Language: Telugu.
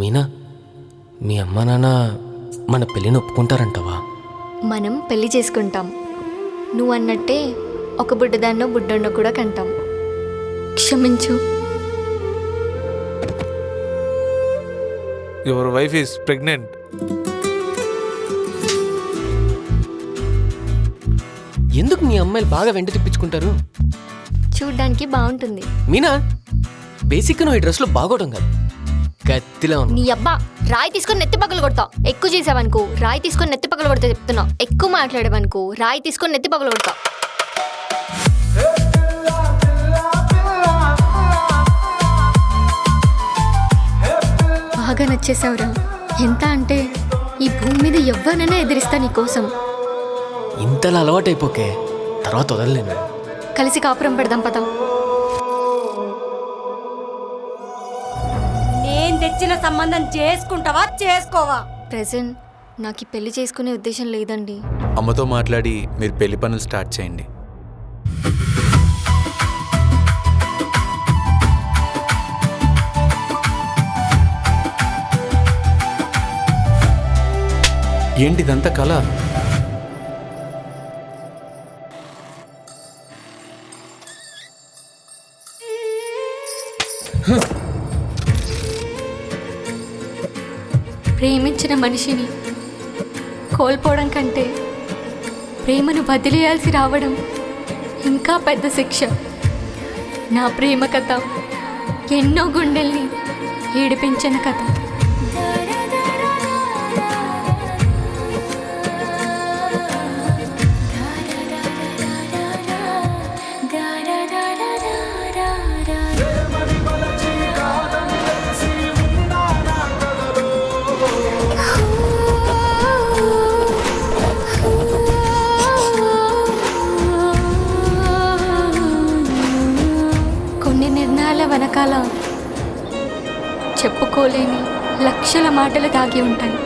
మీనా, మీ అమ్మ నాన్న మన పెళ్ళిని ఒప్పుకుంటారంటవా? మనం పెళ్లి చేసుకుంటాం. నువ్వు అన్నట్టే ఒక బుడ్డదాన్నో బుడ్డన్నో కూడా కంటాం. క్షమించు. Your wife is pregnant. ఎందుకు మీ అమ్మాయిలు బాగా వెంట తిప్పించుకుంటారు? చూడ్డానికి బాగుంటుంది. మీనా, బేసిక్గా నువ్వు ఈ డ్రెస్లో బాగోవడం కాదు, కత్తిలా ఉంది. నీ అబ్బా రాయి తీసుకొని నెత్తి పగలు కొడతా. ఎక్కువ చేసావనుకో రాయి తీసుకొని నెత్తి పగలు కొడతా చెప్తున్నా. ఎక్కువ మాట్లాడేవనుకో రాయి తీసుకొని నెత్తి పగలు కొడతా. బాగా నచ్చేసావురా. ఎంత అంటే ఈ భూమి మీద ఎవ్వరైనా ఎదిరిస్తా నీ కోసం. ఇంతలా అలవాటైపోకే, తర్వాత వదలలేను. కలిసి కాపురం పెడదాం పద. నేను తెచ్చిన సంబంధం చేసుకుంటావా చేసుకోవా? ప్రెజెంట్ నాకు ఈ పెళ్లి చేసుకునే ఉద్దేశం లేదండి. అమ్మతో మాట్లాడి మీరు పెళ్లి పనులు స్టార్ట్ చేయండి. ఏంటి ఇదంతా కళ? ప్రేమించిన మనిషిని కోల్పోవడం కంటే ప్రేమను వదిలేయాల్సి రావడం ఇంకా పెద్ద శిక్ష. నా ప్రేమ కథ ఎన్నో గుండెల్ని ఏడిపించిన కథ. కొన్ని నిర్ణయాల వెనకాల చెప్పుకోలేని లక్షల మాటలు దాగి ఉంటాయి.